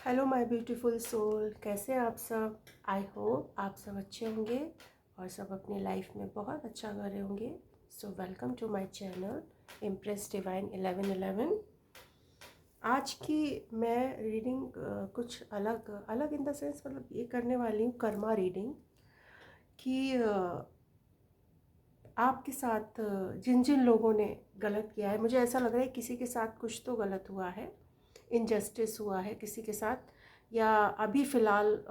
Hello my beautiful soul, कैसे हैं आप सब। आई होप आप सब अच्छे होंगे और सब अपनी लाइफ में बहुत अच्छा कर रहे होंगे। So welcome to my channel Empress Divine 1111। आज की मैं रीडिंग कुछ अलग अलग इन द सेंस, मतलब ये करने वाली हूँ कर्मा रीडिंग कि आपके साथ जिन जिन लोगों ने गलत किया है, मुझे ऐसा लग रहा है किसी के साथ कुछ तो गलत हुआ है, इनजस्टिस हुआ है किसी के साथ, या अभी फ़िलहाल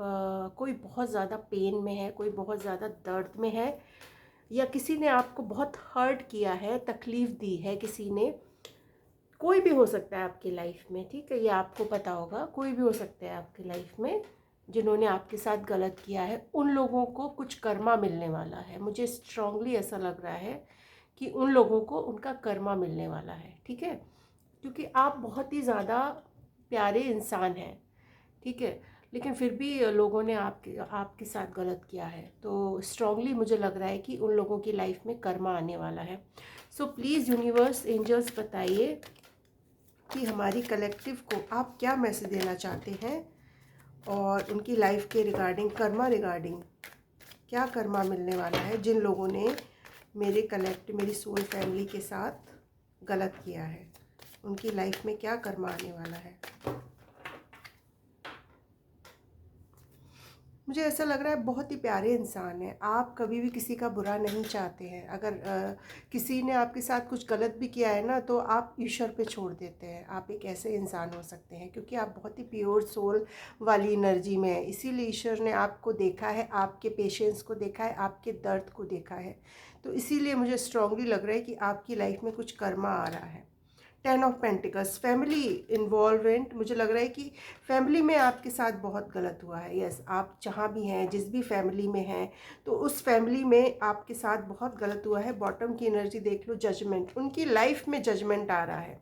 कोई बहुत ज़्यादा पेन में है, कोई बहुत ज़्यादा दर्द में है, या किसी ने आपको बहुत हर्ट किया है, तकलीफ़ दी है किसी ने। कोई भी हो सकता है आपकी लाइफ में, ठीक है, ये आपको पता होगा, कोई भी हो सकता है आपकी लाइफ में जिन्होंने आपके साथ गलत किया है। उन लोगों को कुछ कर्मा मिलने वाला है। मुझे स्ट्रांगली ऐसा लग रहा है कि उन लोगों को उनका कर्मा मिलने वाला है, ठीक है, क्योंकि आप बहुत ही ज़्यादा प्यारे इंसान हैं, ठीक है, लेकिन फिर भी लोगों ने आपके आपके साथ गलत किया है। तो स्ट्रांगली मुझे लग रहा है कि उन लोगों की लाइफ में कर्मा आने वाला है। सो प्लीज़ यूनिवर्स, एंजल्स, बताइए कि हमारी कलेक्टिव को आप क्या मैसेज देना चाहते हैं, और उनकी लाइफ के रिगार्डिंग, कर्मा रिगार्डिंग क्या कर्मा मिलने वाला है जिन लोगों ने मेरी सोल फैमिली के साथ गलत किया है। उनकी लाइफ में क्या कर्मा आने वाला है। मुझे ऐसा लग रहा है बहुत ही प्यारे इंसान हैं आप, कभी भी किसी का बुरा नहीं चाहते हैं। अगर किसी ने आपके साथ कुछ गलत भी किया है ना, तो आप ईश्वर पे छोड़ देते हैं। आप एक ऐसे इंसान हो सकते हैं क्योंकि आप बहुत ही प्योर सोल वाली एनर्जी में है, इसीलिए ईश्वर ने आपको देखा है, आपके पेशेंस को देखा है, आपके दर्द को देखा है। तो इसीलिए मुझे स्ट्रांगली लग रहा है कि आपकी लाइफ में कुछ कर्मा आ रहा है। 10 ऑफ पेंटिकल्स, फैमिली इन्वॉल्वमेंट, मुझे लग रहा है कि फैमिली में आपके साथ बहुत गलत हुआ है। यस, आप जहाँ भी हैं, जिस भी फैमिली में हैं, तो उस फैमिली में आपके साथ बहुत गलत हुआ है। बॉटम की एनर्जी देख लो, जजमेंट, उनकी लाइफ में जजमेंट आ रहा है।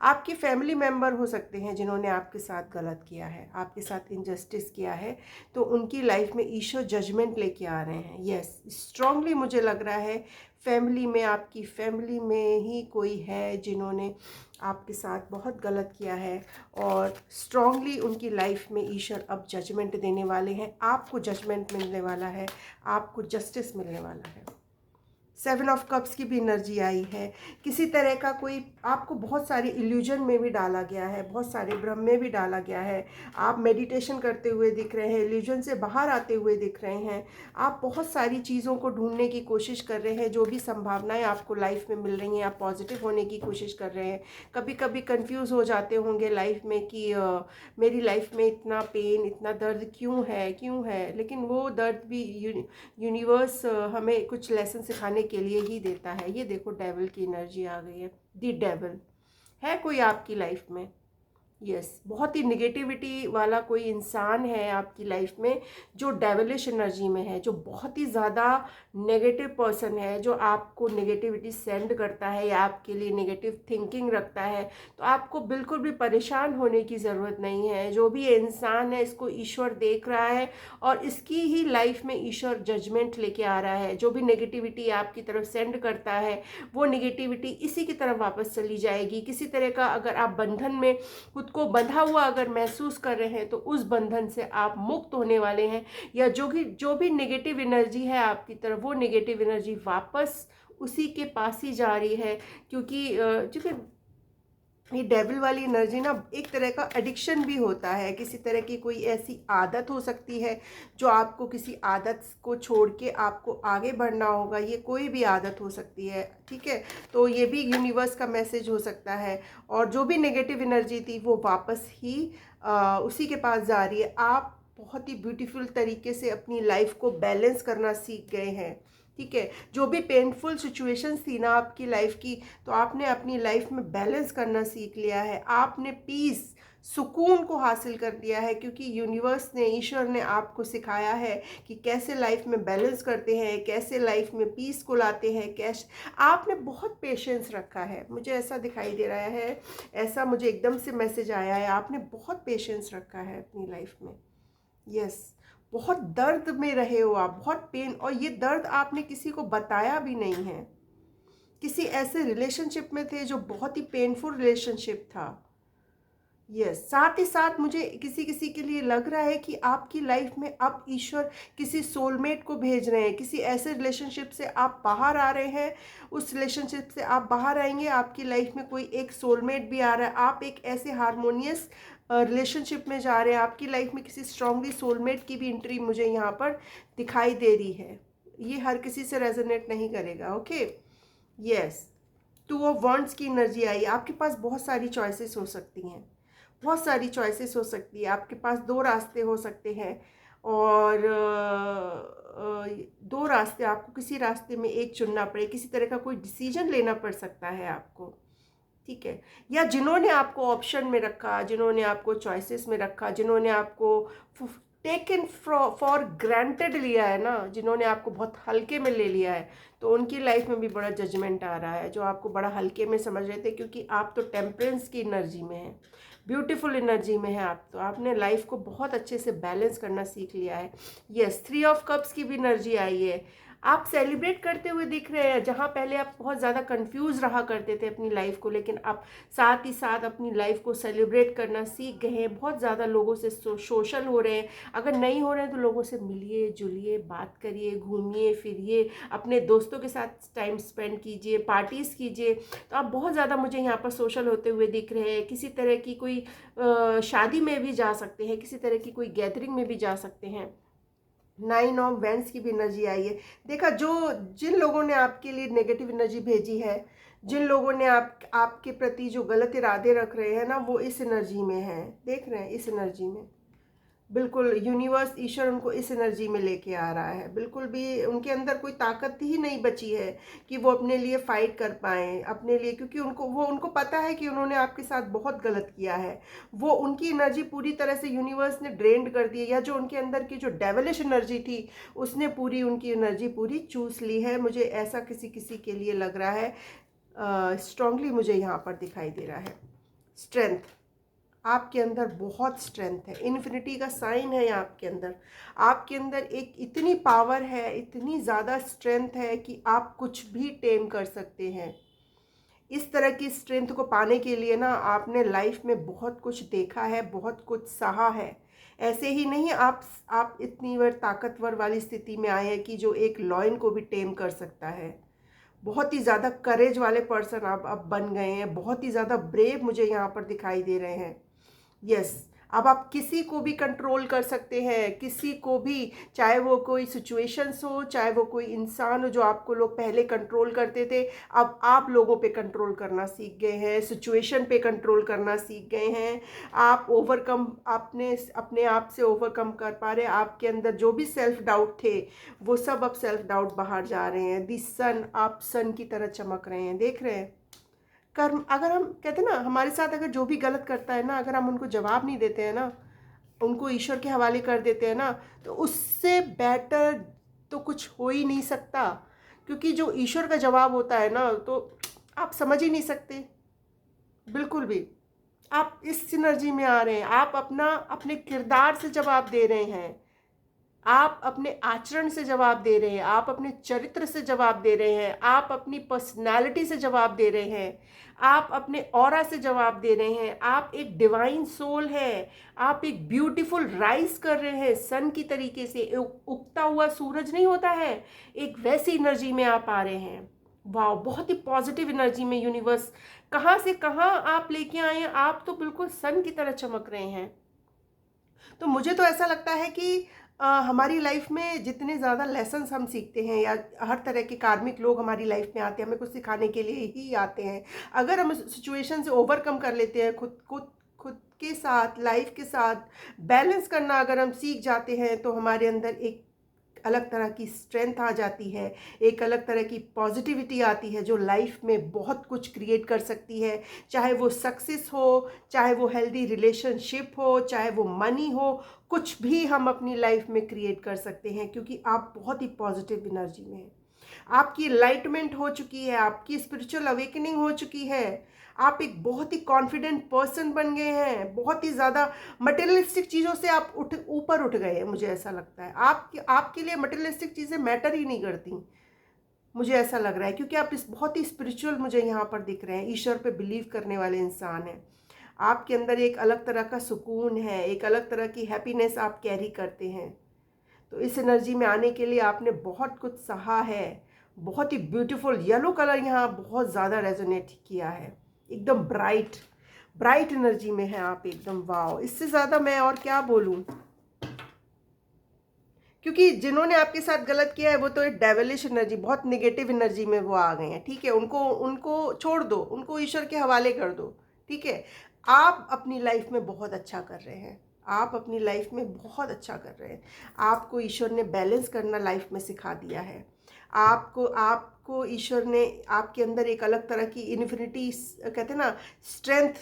आपके फैमिली मेम्बर हो सकते हैं जिन्होंने आपके साथ गलत किया है, आपके साथ इनजस्टिस किया है, तो उनकी लाइफ में ईश्वर जजमेंट लेके आ रहे हैं। यस, स्ट्रांगली मुझे लग रहा है फैमिली में, आपकी फैमिली में ही कोई है जिन्होंने आपके साथ बहुत गलत किया है, और स्ट्रांगली उनकी लाइफ में ईश्वर अब जजमेंट देने वाले हैं। आपको जजमेंट मिलने वाला है, आपको जस्टिस मिलने वाला है। 7 ऑफ कप्स की भी एनर्जी आई है। किसी तरह का कोई आपको बहुत सारी इल्यूजन में भी डाला गया है, बहुत सारे भ्रम में भी डाला गया है। आप मेडिटेशन करते हुए दिख रहे हैं, इल्यूजन से बाहर आते हुए दिख रहे हैं। आप बहुत सारी चीज़ों को ढूंढने की कोशिश कर रहे हैं, जो भी संभावनाएं आपको लाइफ में मिल रही हैं, आप पॉजिटिव होने की कोशिश कर रहे हैं। कभी कभी कंफ्यूज हो जाते होंगे लाइफ में कि मेरी लाइफ में इतना पेन, इतना दर्द क्यों है, लेकिन वो दर्द भी यूनिवर्स हमें कुछ लेसन सिखाने के लिए ही देता है। ये देखो, डेविल की एनर्जी आ गई है। दी डेविल है कोई आपकी लाइफ में। यस, बहुत ही निगेटिविटी वाला कोई इंसान है आपकी लाइफ में, जो डेविलिश एनर्जी में है, जो बहुत ही ज़्यादा नेगेटिव पर्सन है, जो आपको नेगेटिविटी सेंड करता है या आपके लिए नेगेटिव थिंकिंग रखता है। तो आपको बिल्कुल भी परेशान होने की ज़रूरत नहीं है। जो भी ये इंसान है, इसको ईश्वर देख रहा है, और इसकी ही लाइफ में ईश्वर जजमेंट लेके आ रहा है। जो भी नेगेटिविटी आपकी तरफ सेंड करता है, वो नेगेटिविटी इसी की तरफ वापस चली जाएगी। किसी तरह का अगर आप बंधन में खुद को बंधा हुआ अगर महसूस कर रहे हैं, तो उस बंधन से आप मुक्त होने वाले हैं, या जो भी नेगेटिव एनर्जी है आपकी तरफ, वो नेगेटिव एनर्जी वापस उसी के पास ही जा रही है। क्योंकि ये डेविल वाली एनर्जी ना, एक तरह का एडिक्शन भी होता है। किसी तरह की कोई ऐसी आदत हो सकती है जो आपको, किसी आदत को छोड़ के आपको आगे बढ़ना होगा। ये कोई भी आदत हो सकती है, ठीक है। तो ये भी यूनिवर्स का मैसेज हो सकता है। और जो भी नेगेटिव एनर्जी थी, वो वापस ही उसी के पास जा रही है। आप बहुत ही ब्यूटीफुल तरीके से अपनी लाइफ को बैलेंस करना सीख गए हैं, ठीक है। जो भी पेनफुल सिचुएशंस थी ना आपकी लाइफ की, तो आपने अपनी लाइफ में बैलेंस करना सीख लिया है। आपने पीस, सुकून को हासिल कर लिया है, क्योंकि यूनिवर्स ने, ईश्वर ने आपको सिखाया है कि कैसे लाइफ में बैलेंस करते हैं, कैसे लाइफ में पीस को लाते हैं। कैसे आपने बहुत पेशेंस रखा है, मुझे ऐसा दिखाई दे रहा है, ऐसा मुझे एकदम से मैसेज आया है। आपने बहुत पेशेंस रखा है अपनी लाइफ में। यस, बहुत दर्द में रहे हो आप, बहुत पेन, और ये दर्द आपने किसी को बताया भी नहीं है। किसी ऐसे रिलेशनशिप में थे जो बहुत ही पेनफुल रिलेशनशिप था। यस, साथ ही साथ मुझे किसी किसी के लिए लग रहा है कि आपकी लाइफ में अब ईश्वर किसी सोलमेट को भेज रहे हैं, किसी ऐसे रिलेशनशिप से आप बाहर आ रहे हैं, उस रिलेशनशिप से आप बाहर आएंगे, आपकी लाइफ में कोई एक सोलमेट भी आ रहा है, आप एक ऐसे हारमोनियस रिलेशनशिप में जा रहे हैं, आपकी लाइफ में किसी स्ट्रांगली सोलमेट की भी एंट्री मुझे यहाँ पर दिखाई दे रही है। ये हर किसी से रेजोनेट नहीं करेगा। Okay, yes, two of wands की एनर्जी आई। आपके पास बहुत सारी चॉइसेस हो सकती हैं, बहुत सारी चॉइसेस हो सकती है, आपके पास दो रास्ते हो सकते हैं, और दो रास्ते, आपको किसी रास्ते में एक चुनना पड़े, किसी तरह का कोई डिसीजन लेना पड़ सकता है आपको, ठीक है। या जिन्होंने आपको ऑप्शन में रखा, जिन्होंने आपको चॉइसेस में रखा, जिन्होंने आपको टेकन फॉर ग्रांटेड लिया है ना, जिन्होंने आपको बहुत हल्के में ले लिया है, तो उनकी लाइफ में भी बड़ा जजमेंट आ रहा है, जो आपको बड़ा हल्के में समझ रहे थे, क्योंकि आप तो टेम्परेंस की एनर्जी में हैं, ब्यूटीफुल एनर्जी में है आप, तो आपने लाइफ को बहुत अच्छे से बैलेंस करना सीख लिया है। यस, 3 ऑफ कप्स की भी एनर्जी आई है। आप सेलिब्रेट करते हुए दिख रहे हैं, जहाँ पहले आप बहुत ज़्यादा कंफ्यूज रहा करते थे अपनी लाइफ को, लेकिन आप साथ ही साथ अपनी लाइफ को सेलिब्रेट करना सीख गए हैं, बहुत ज़्यादा लोगों से सोशल हो रहे हैं। अगर नहीं हो रहे हैं तो लोगों से मिलिए जुलिए, बात करिए, घूमिए फिरिए, अपने दोस्तों के साथ टाइम स्पेंड कीजिए, पार्टीज़ कीजिए। तो आप बहुत ज़्यादा मुझे यहाँ पर सोशल होते हुए दिख रहे हैं। किसी तरह की कोई शादी में भी जा सकते हैं, किसी तरह की कोई गैदरिंग में भी जा सकते हैं। 9 ऑफ वेंस की भी एनर्जी आई है। देखा, जिन लोगों ने आपके लिए नेगेटिव एनर्जी भेजी है, जिन लोगों ने आपके प्रति जो गलत इरादे रख रहे हैं ना, वो इस एनर्जी में है, देख रहे हैं, इस एनर्जी में बिल्कुल यूनिवर्स, ईश्वर उनको इस एनर्जी में लेके आ रहा है। बिल्कुल भी उनके अंदर कोई ताकत ही नहीं बची है कि वो अपने लिए फाइट कर पाएँ अपने लिए, क्योंकि उनको पता है कि उन्होंने आपके साथ बहुत गलत किया है। वो उनकी एनर्जी पूरी तरह से यूनिवर्स ने ड्रेन्ड कर दी है, या जो उनके अंदर की जो डेविलिश एनर्जी थी, उसने पूरी उनकी एनर्जी पूरी चूस ली है। मुझे ऐसा किसी किसी के लिए लग रहा है, स्ट्रांगली मुझे यहाँ पर दिखाई दे रहा है। स्ट्रेंथ, आपके अंदर बहुत स्ट्रेंथ है, इन्फिनिटी का साइन है आपके अंदर। आपके अंदर एक इतनी पावर है, इतनी ज़्यादा स्ट्रेंथ है कि आप कुछ भी टेम कर सकते हैं। इस तरह की स्ट्रेंथ को पाने के लिए ना, आपने लाइफ में बहुत कुछ देखा है, बहुत कुछ सहा है। ऐसे ही नहीं आप इतनी बार ताकतवर वाली स्थिति में आए हैं कि जो एक लॉयन को भी टेम कर सकता है। बहुत ही ज़्यादा करेज वाले पर्सन आप अब बन गए हैं, बहुत ही ज़्यादा ब्रेव मुझे यहाँ पर दिखाई दे रहे हैं। यस, अब आप किसी को भी कंट्रोल कर सकते हैं, किसी को भी, चाहे वो कोई सिचुएशंस हो, चाहे वो कोई इंसान हो। जो आपको लोग पहले कंट्रोल करते थे, अब आप लोगों पे कंट्रोल करना सीख गए हैं, सिचुएशन पे कंट्रोल करना सीख गए हैं। आप ओवरकम, आपने अपने आप से ओवरकम कर पा रहे हैं। आपके अंदर जो भी सेल्फ डाउट थे, वो सब अब सेल्फ डाउट बाहर जा रहे हैं। दी सन, आप सन की तरह चमक रहे हैं, देख रहे हैं। कर्म, अगर हम कहते हैं ना, हमारे साथ अगर जो भी गलत करता है ना, अगर हम उनको जवाब नहीं देते हैं ना, उनको ईश्वर के हवाले कर देते हैं ना, तो उससे बेटर तो कुछ हो ही नहीं सकता। क्योंकि जो ईश्वर का जवाब होता है ना, तो आप समझ ही नहीं सकते बिल्कुल भी। आप इस एनर्जी में आ रहे हैं, आप अपने किरदार से जवाब दे रहे हैं, आप अपने आचरण से जवाब दे रहे हैं, आप अपने चरित्र से जवाब दे रहे हैं, आप अपनी पर्सनालिटी से जवाब दे रहे हैं, आप अपने ऑरा से जवाब दे रहे हैं। आप एक डिवाइन सोल है, आप एक ब्यूटीफुल राइज कर रहे हैं, सन की तरीके से उगता हुआ सूरज नहीं होता है, एक वैसी एनर्जी में आप आ रहे हैं। वाह, बहुत ही पॉजिटिव एनर्जी में यूनिवर्स कहाँ से कहाँ आप लेके आए हैं। आप तो बिल्कुल सन की तरह चमक रहे हैं। तो मुझे तो ऐसा लगता है कि हमारी लाइफ में जितने ज़्यादा लेसन्स हम सीखते हैं, या हर तरह के कार्मिक लोग हमारी लाइफ में आते हैं, हमें कुछ सिखाने के लिए ही आते हैं। अगर हम सिचुएशन से ओवरकम कर लेते हैं, खुद के साथ, लाइफ के साथ बैलेंस करना अगर हम सीख जाते हैं, तो हमारे अंदर एक अलग तरह की स्ट्रेंथ आ जाती है, एक अलग तरह की पॉजिटिविटी आती है, जो लाइफ में बहुत कुछ क्रिएट कर सकती है। चाहे वो सक्सेस हो, चाहे वो हेल्दी रिलेशनशिप हो, चाहे वो मनी हो, कुछ भी हम अपनी लाइफ में क्रिएट कर सकते हैं, क्योंकि आप बहुत ही पॉजिटिव एनर्जी में हैं। आपकी एनलाइटमेंट हो चुकी है, आपकी स्पिरिचुअल अवेकनिंग हो चुकी है, आप एक बहुत ही कॉन्फिडेंट पर्सन बन गए हैं। बहुत ही ज़्यादा मटेरियलिस्टिक चीज़ों से आप ऊपर उठ गए हैं। मुझे ऐसा लगता है आपके लिए मटेरियलिस्टिक चीज़ें मैटर ही नहीं करती, मुझे ऐसा लग रहा है, क्योंकि आप इस बहुत ही स्पिरिचुअल मुझे यहाँ पर दिख रहे हैं, ईश्वर पे बिलीव करने वाले इंसान हैं। आपके अंदर एक अलग तरह का सुकून है, एक अलग तरह की हैप्पीनेस आप कैरी करते हैं। तो इस एनर्जी में आने के लिए आपने बहुत कुछ सहा है। बहुत ही ब्यूटीफुल येलो कलर यहाँ बहुत ज़्यादा रेजोनेट किया है, एकदम ब्राइट ब्राइट एनर्जी में है आप एकदम। वाओ, इससे ज़्यादा मैं और क्या बोलूँ, क्योंकि जिन्होंने आपके साथ गलत किया है वो तो एक डेविलिश एनर्जी, बहुत नेगेटिव एनर्जी में वो आ गए हैं। ठीक है, उनको उनको छोड़ दो, उनको ईश्वर के हवाले कर दो। ठीक है, आप अपनी लाइफ में बहुत अच्छा कर रहे हैं, आप अपनी लाइफ में बहुत अच्छा कर रहे हैं। आपको ईश्वर ने बैलेंस करना लाइफ में सिखा दिया है। आपको आपको ईश्वर ने आपके अंदर एक अलग तरह की इन्फिनिटी, कहते हैं ना, स्ट्रेंथ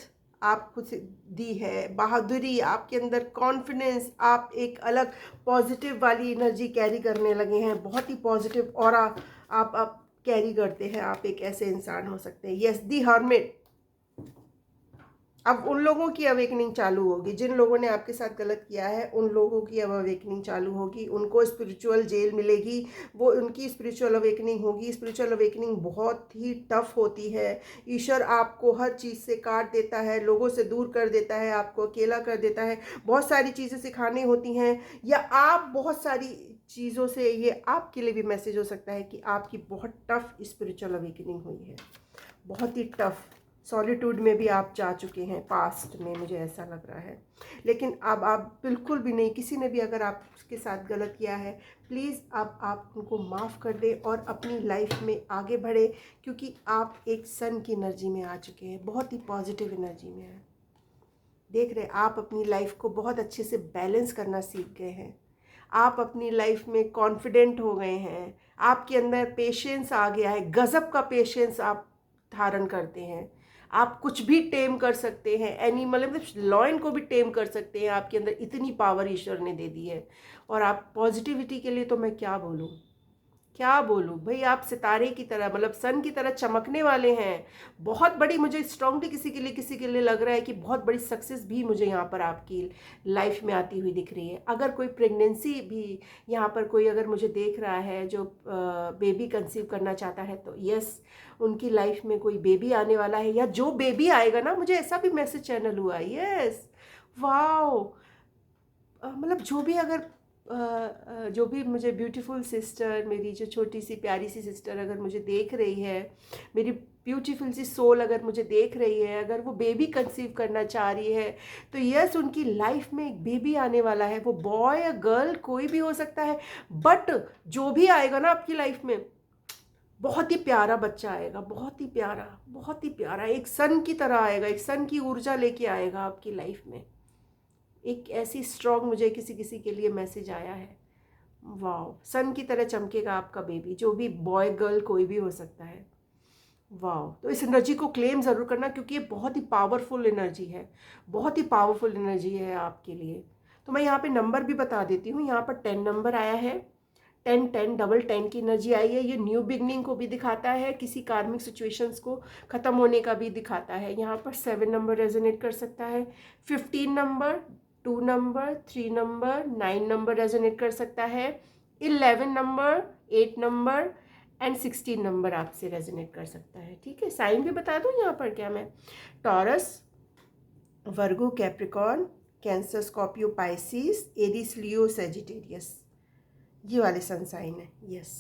आपको दी है, बहादुरी आपके अंदर, कॉन्फिडेंस, आप एक अलग पॉजिटिव वाली एनर्जी कैरी करने लगे हैं। बहुत ही पॉजिटिव ऑरा आप कैरी करते हैं। आप एक ऐसे इंसान हो सकते हैं। यस, दी हर्मिट। अब उन लोगों की अवेकनिंग चालू होगी, जिन लोगों ने आपके साथ गलत किया है, उन लोगों की अब अवेकनिंग चालू होगी। उनको स्पिरिचुअल जेल मिलेगी, वो उनकी स्पिरिचुअल अवेकनिंग होगी। स्पिरिचुअल अवेकनिंग बहुत ही टफ होती है। ईश्वर आपको हर चीज़ से काट देता है, लोगों से दूर कर देता है, आपको अकेला कर देता है। बहुत सारी चीज़ें सिखानी होती हैं, या आप बहुत सारी चीज़ों से, ये आपके लिए भी मैसेज हो सकता है कि आपकी बहुत टफ स्पिरिचुअल अवेकनिंग हुई है, बहुत ही टफ। सॉलिट्यूड में भी आप जा चुके हैं पास्ट में, मुझे ऐसा लग रहा है। लेकिन अब आप बिल्कुल भी नहीं, किसी ने भी अगर आपके साथ गलत किया है, प्लीज़ अब आप उनको माफ़ कर दें और अपनी लाइफ में आगे बढ़े, क्योंकि आप एक सन की एनर्जी में आ चुके हैं, बहुत ही पॉजिटिव एनर्जी में है। देख रहे, आप अपनी लाइफ को बहुत अच्छे से बैलेंस करना सीख गए हैं। आप अपनी लाइफ में कॉन्फिडेंट हो गए हैं। आपके अंदर पेशेंस आ गया है, गजब का पेशेंस आप धारण करते हैं। आप कुछ भी टेम कर सकते हैं, एनिमल मतलब लॉयन को भी टेम कर सकते हैं। आपके अंदर इतनी पावर ईश्वर ने दे दी है। और आप पॉजिटिविटी के लिए तो मैं क्या बोलूँ, क्या बोलूँ भाई, आप सितारे की तरह, मतलब सन की तरह चमकने वाले हैं। बहुत बड़ी, मुझे स्ट्रांगली किसी के लिए लग रहा है कि बहुत बड़ी सक्सेस भी मुझे यहाँ पर आपकी लाइफ में आती हुई दिख रही है। अगर कोई प्रेगनेंसी भी यहाँ पर कोई अगर मुझे देख रहा है जो बेबी कंसीव करना चाहता है, तो यस, उनकी लाइफ में कोई बेबी आने वाला है, या जो बेबी आएगा ना, मुझे ऐसा भी मैसेज चैनल हुआ है। यस, वाओ, मतलब जो भी अगर जो भी मुझे ब्यूटीफुल सिस्टर, मेरी जो छोटी सी प्यारी सी सिस्टर अगर मुझे देख रही है, मेरी ब्यूटीफुल सी सोल अगर मुझे देख रही है, अगर वो बेबी कंसीव करना चाह रही है, तो यस, उनकी लाइफ में एक बेबी आने वाला है। वो बॉय या गर्ल कोई भी हो सकता है, बट जो भी आएगा ना आपकी लाइफ में, बहुत ही प्यारा बच्चा आएगा, बहुत ही प्यारा, बहुत ही प्यारा, एक सन की तरह आएगा, एक सन की ऊर्जा लेके आएगा आपकी लाइफ में। एक ऐसी स्ट्रॉन्ग मुझे किसी के लिए मैसेज आया है। वाओ, सन की तरह चमकेगा आपका बेबी, जो भी बॉय गर्ल कोई भी हो सकता है। वाओ, तो इस एनर्जी को क्लेम ज़रूर करना, क्योंकि ये बहुत ही पावरफुल एनर्जी है, बहुत ही पावरफुल एनर्जी है आपके लिए। तो मैं यहाँ पे नंबर भी बता देती हूँ। यहाँ पर 10 नंबर आया है, 10 10 डबल 10 की एनर्जी आई है। ये न्यू बिगनिंग को भी दिखाता है, किसी कार्मिक सिचुएशंस को ख़त्म होने का भी दिखाता है। यहाँ पर 7 नंबर रेजोनेट कर सकता है, 15 number, 2 number, 3 number, 9 number resonate कर सकता है, 11 नंबर, 8 नंबर एंड 16 नंबर आपसे रेजोनेट कर सकता है। ठीक है, साइन भी बता दूँ यहाँ पर क्या मैं, Taurus, Virgo, Capricorn, Cancer, Scorpio, Pisces, Aries, Leo, Sagittarius, ये वाले सन साइन है। यस,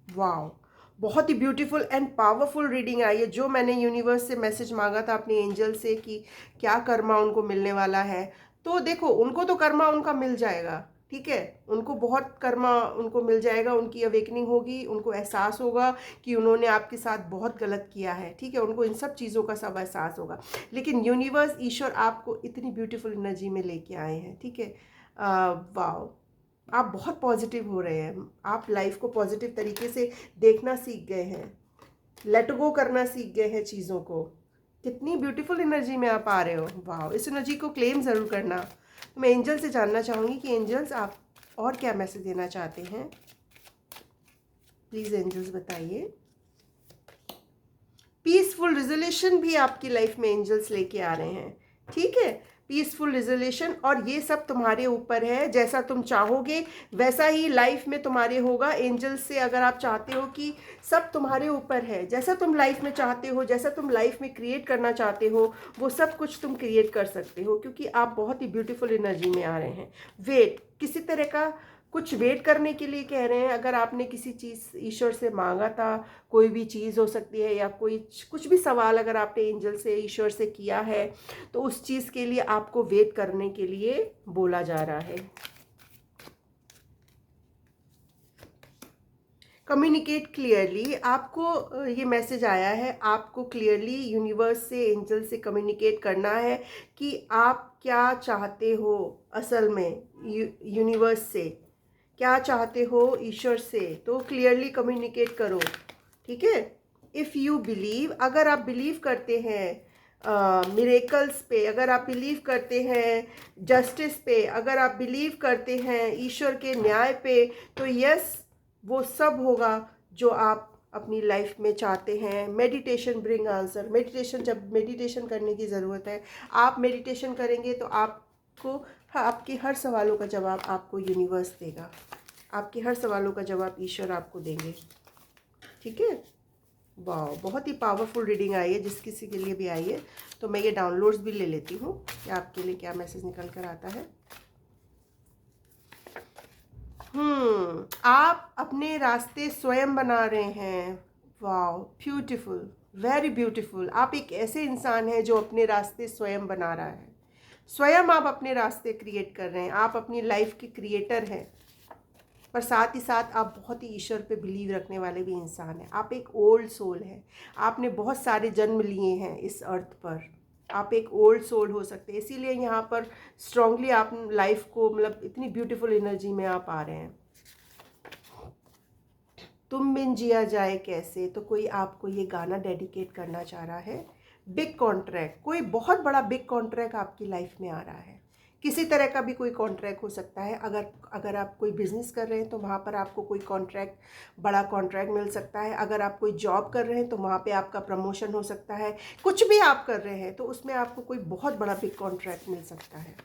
वाओ, बहुत ही ब्यूटीफुल एंड पावरफुल रीडिंग आई है। जो मैंने यूनिवर्स से मैसेज मांगा था अपने एंजल से कि क्या कर्मा उनको मिलने वाला है, तो देखो, उनको तो कर्मा उनका मिल जाएगा। ठीक है, उनको बहुत कर्मा उनको मिल जाएगा, उनकी अवेकनिंग होगी, उनको एहसास होगा कि उन्होंने आपके साथ बहुत गलत किया है। ठीक है, उनको इन सब चीज़ों का सब एहसास होगा। लेकिन यूनिवर्स, ईश्वर आपको इतनी ब्यूटीफुल एनर्जी में लेके आए हैं। ठीक है, वाओ, आप बहुत पॉजिटिव हो रहे हैं। आप लाइफ को पॉजिटिव तरीके से देखना सीख गए हैं, लेट गो करना सीख गए हैं चीज़ों को। कितनी ब्यूटीफुल एनर्जी में आप आ रहे हो। वाह, इस एनर्जी को क्लेम ज़रूर करना। तो मैं एंजल से जानना चाहूँगी कि एंजल्स आप और क्या मैसेज देना चाहते हैं। प्लीज़ एंजल्स बताइए। पीसफुल रिजोल्यूशन भी आपकी लाइफ में एंजल्स लेके आ रहे हैं। ठीक है, पीसफुल रिजोल्यूशन, और ये सब तुम्हारे ऊपर है। जैसा तुम चाहोगे वैसा ही लाइफ में तुम्हारे होगा। एंजल्स से अगर आप चाहते हो कि सब तुम्हारे ऊपर है, जैसा तुम लाइफ में चाहते हो, जैसा तुम लाइफ में क्रिएट करना चाहते हो, वो सब कुछ तुम क्रिएट कर सकते हो, क्योंकि आप बहुत ही ब्यूटीफुल एनर्जी में आ रहे हैं। वेट, किसी तरह का कुछ वेट करने के लिए कह रहे हैं। अगर आपने किसी चीज़ ईश्वर से मांगा था, कोई भी चीज़ हो सकती है, या कोई कुछ भी सवाल अगर आपने एंजल से, ईश्वर से किया है, तो उस चीज़ के लिए आपको वेट करने के लिए बोला जा रहा है। कम्युनिकेट क्लियरली, आपको ये मैसेज आया है, आपको क्लियरली यूनिवर्स से, एंजल से कम्युनिकेट करना है कि आप क्या चाहते हो असल में यूनिवर्स से, क्या चाहते हो ईश्वर से। तो क्लियरली कम्युनिकेट करो, ठीक है। इफ़ यू बिलीव, अगर आप बिलीव करते हैं मिरेकल्स पे, अगर आप बिलीव करते हैं जस्टिस पे, अगर आप बिलीव करते हैं ईश्वर के न्याय पे, तो यस, वो सब होगा जो आप अपनी लाइफ में चाहते हैं। मेडिटेशन ब्रिंग आंसर, मेडिटेशन, जब मेडिटेशन करने की ज़रूरत है, आप मेडिटेशन करेंगे तो आपको, आपके हर सवालों का जवाब आपको यूनिवर्स देगा, आपके हर सवालों का जवाब ईश्वर आपको देंगे, ठीक है। वाह, बहुत ही पावरफुल रीडिंग आई है, जिस किसी के लिए भी आई है। तो मैं ये डाउनलोड्स भी ले लेती हूँ कि आपके लिए क्या मैसेज निकल कर आता है। आप अपने रास्ते स्वयं बना रहे हैं। वाह, ब्यूटीफुल, वेरी ब्यूटीफुल। आप एक ऐसे इंसान हैं जो अपने रास्ते स्वयं बना रहा है। स्वयं आप अपने रास्ते क्रिएट कर रहे हैं, आप अपनी लाइफ के क्रिएटर हैं। पर साथ ही साथ आप बहुत ही ईश्वर पे बिलीव रखने वाले भी इंसान हैं। आप एक ओल्ड सोल हैं, आपने बहुत सारे जन्म लिए हैं इस अर्थ पर। आप एक ओल्ड सोल हो सकते हैं, इसीलिए यहाँ पर स्ट्रांगली आप लाइफ को, मतलब इतनी ब्यूटीफुल एनर्जी में आप आ रहे हैं। तुम बिन जिया जाए कैसे, तो कोई आपको ये गाना डेडिकेट करना चाह रहा है। बिग कॉन्ट्रैक्ट, कोई बहुत बड़ा बिग कॉन्ट्रैक्ट आपकी लाइफ में आ रहा है। किसी तरह का भी कोई कॉन्ट्रैक्ट हो सकता है। अगर आप कोई बिज़नेस कर रहे हैं तो वहाँ पर आपको कोई कॉन्ट्रैक्ट, बड़ा कॉन्ट्रैक्ट मिल सकता है। अगर आप कोई जॉब कर रहे हैं तो वहाँ पे आपका प्रमोशन हो सकता है। कुछ भी आप कर रहे हैं तो उसमें आपको कोई बहुत बड़ा बिग कॉन्ट्रैक्ट मिल सकता है।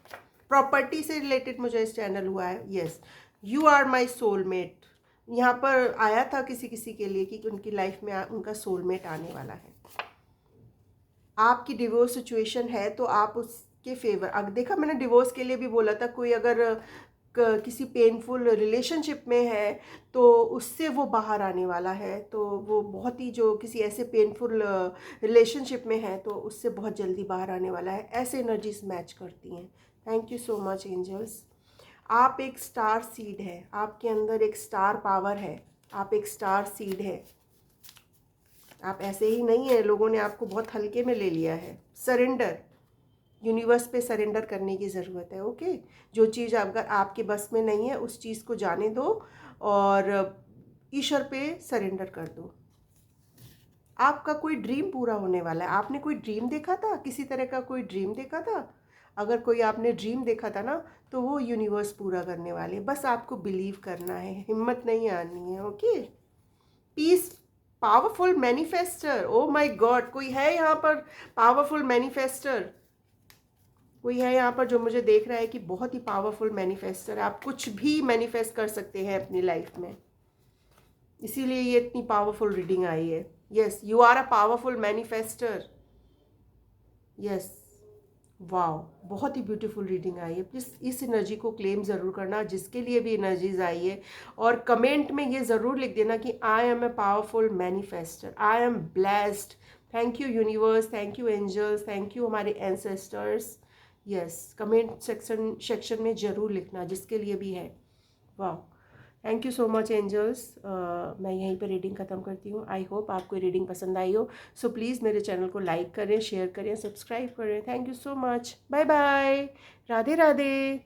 प्रॉपर्टी से रिलेटेड मुझे इस चैनल हुआ है। Yes, you are my soulmate, यहाँ पर आया था किसी किसी के लिए कि उनकी लाइफ में उनका सोलमेट आने वाला है। आपकी डिवोर्स सिचुएशन है तो आप उसके फेवर, अगर देखा मैंने डिवोर्स के लिए भी बोला था, कोई अगर किसी पेनफुल रिलेशनशिप में है तो उससे वो बाहर आने वाला है। तो वो बहुत ही, जो किसी ऐसे पेनफुल रिलेशनशिप में है तो उससे बहुत जल्दी बाहर आने वाला है। ऐसे एनर्जीज मैच करती हैं। Thank you so much angels. आप एक स्टार सीड है, आपके अंदर एक स्टार पावर है, आप एक स्टार सीड है। आप ऐसे ही नहीं है, लोगों ने आपको बहुत हल्के में ले लिया है। सरेंडर, यूनिवर्स पे सरेंडर करने की ज़रूरत है। ओके, जो चीज़ अगर आपके बस में नहीं है उस चीज़ को जाने दो और ईश्वर पे सरेंडर कर दो। आपका कोई ड्रीम पूरा होने वाला है। आपने कोई ड्रीम देखा था, किसी तरह का कोई ड्रीम देखा था, अगर कोई आपने ड्रीम देखा था ना, तो वो यूनिवर्स पूरा करने वाले। बस आपको बिलीव करना है, हिम्मत नहीं आनी है। Okay, peace, powerful manifester. Oh my God, कोई है यहाँ पर पावरफुल मैनिफेस्टर? कोई है यहाँ पर जो मुझे देख रहा है कि बहुत ही पावरफुल मैनिफेस्टर। आप कुछ भी मैनिफेस्ट कर सकते हैं अपनी लाइफ में, इसीलिए ये इतनी पावरफुल रीडिंग आई है। Yes, you are a powerful manifester. Yes, wow, बहुत ही ब्यूटीफुल रीडिंग आई है। इस एनर्जी को क्लेम ज़रूर करना, जिसके लिए भी एनर्जीज आई है, और कमेंट में ये ज़रूर लिख देना कि I am a powerful manifester, I am blessed. Thank you universe, thank you angels, thank you हमारे एंसेस्टर्स। यस, कमेंट सेक्शन में ज़रूर लिखना, जिसके लिए भी है। वाह, thank you so much angels. मैं यहीं पर रीडिंग ख़त्म करती हूँ। आई होप आपको रीडिंग पसंद आई हो। सो प्लीज़ मेरे चैनल को लाइक करें, शेयर करें, सब्सक्राइब करें। Thank you so much, bye bye, Radhe Radhe.